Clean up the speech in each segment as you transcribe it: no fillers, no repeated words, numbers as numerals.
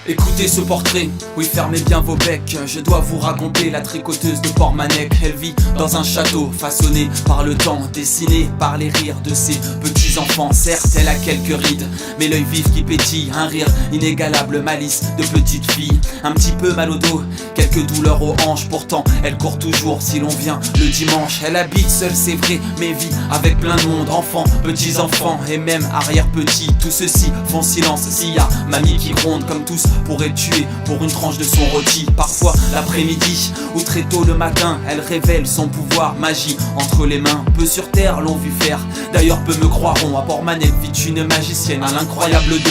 Écoutez ce portrait, oui fermez bien vos becs. Je dois vous raconter la tricoteuse de Port-Manec. Elle vit dans un château façonné par le temps, dessiné par les rires de ses petits enfants. Certes elle a quelques rides, mais l'œil vif qui pétille, un rire inégalable, malice de petite fille. Un petit peu mal au dos, quelques douleurs aux hanches. Pourtant elle court toujours si l'on vient le dimanche. Elle habite seule c'est vrai, mais vit avec plein de monde. Enfants, petits enfants et même arrière-petits. Tous ceux-ci font silence s'il y a mamie qui gronde. Comme tous pourrait tuer pour une tranche de son rôti. Parfois l'après-midi ou très tôt le matin, elle révèle son pouvoir, magie entre les mains. Peu sur terre l'ont vu faire, d'ailleurs peu me croiront. À Port-Manec vit une magicienne à l'incroyable don.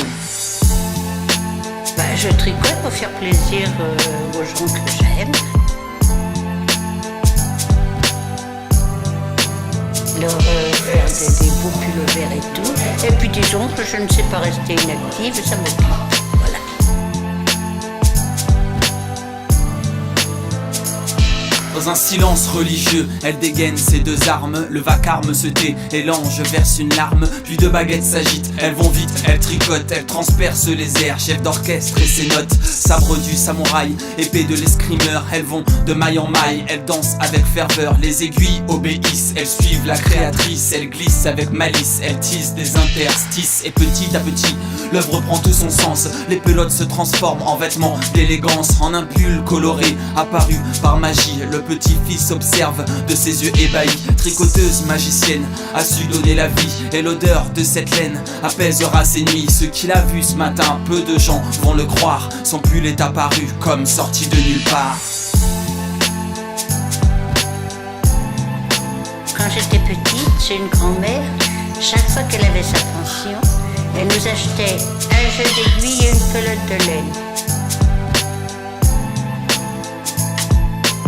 Je tricote pour faire plaisir aux gens que j'aime. Leur faire des beaux pulls verts et tout. Et puis disons que je ne sais pas rester inactive, ça m'occupe. Voilà. Dans un silence religieux, elle dégaine ses deux armes. Le vacarme se tait et l'ange verse une larme. Puis deux baguettes s'agitent, elles vont vite, elles tricotent. Elles transpercent les airs, chef d'orchestre et ses notes. Sabre du samouraï, épée de l'escrimeur. Elles vont de maille en maille, elles dansent avec ferveur. Les aiguilles obéissent, elles suivent la créatrice. Elles glissent avec malice, elles tissent des interstices. Et petit à petit, l'œuvre prend tout son sens. Les pelotes se transforment en vêtements d'élégance. En un pull coloré, apparu par magie. Le petit-fils observe de ses yeux ébahis. Tricoteuse magicienne a su donner la vie. Et l'odeur de cette laine apaisera ses nuits. Ce qu'il a vu ce matin, peu de gens vont le croire. Son pull est apparu comme sorti de nulle part. Quand j'étais petite, j'ai une grand-mère. Chaque fois qu'elle avait sa pension, elle nous achetait un jeu d'aiguille et une pelote de laine.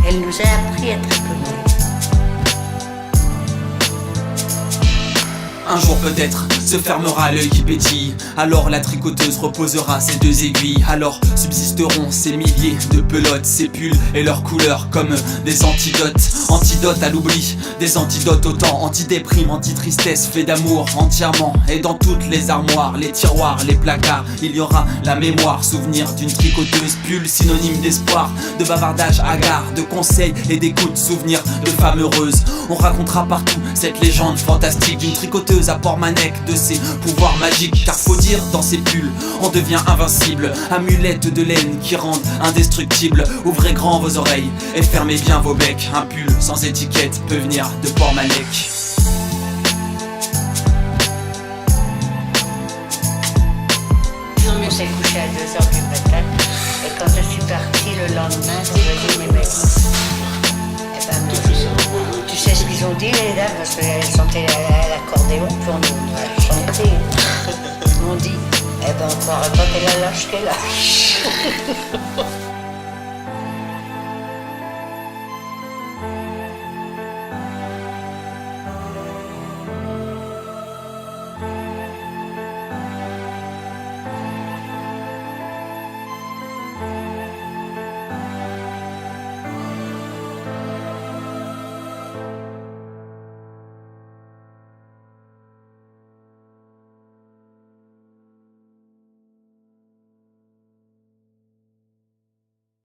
Elle nous a appris à tricoter. Un jour peut-être se fermera l'œil qui pétille. Alors la tricoteuse reposera ses deux aiguilles. Alors subsisteront ces milliers de pelotes, ces pulls et leurs couleurs comme des antidotes. Antidotes à l'oubli, des antidotes au temps. Anti-déprime, anti-tristesse, fait d'amour entièrement. Et dans toutes les armoires, les tiroirs, les placards, il y aura la mémoire, souvenir d'une tricoteuse. Pull synonyme d'espoir, de bavardage hagard, de conseils et d'écoute, souvenir de femmes heureuses. On racontera partout cette légende fantastique d'une tricoteuse à Port-Manec, de ses pouvoirs magiques. Car faut dire, dans ses pulls, on devient invincible. Amulette de laine qui rendent indestructible. Ouvrez grand vos oreilles et fermez bien vos becs. Un pull sans étiquette peut venir de Port-Manec. On s'est couché à 2h du matin. Et quand je suis partie le lendemain, je me dis, mais tu sais ce qu'ils ont dit les dames, parce qu'elles chantaient à l'accordéon, puis on a chanté. Ils m'ont dit, on croirait pas qu'elle a l'âge qu'elle a.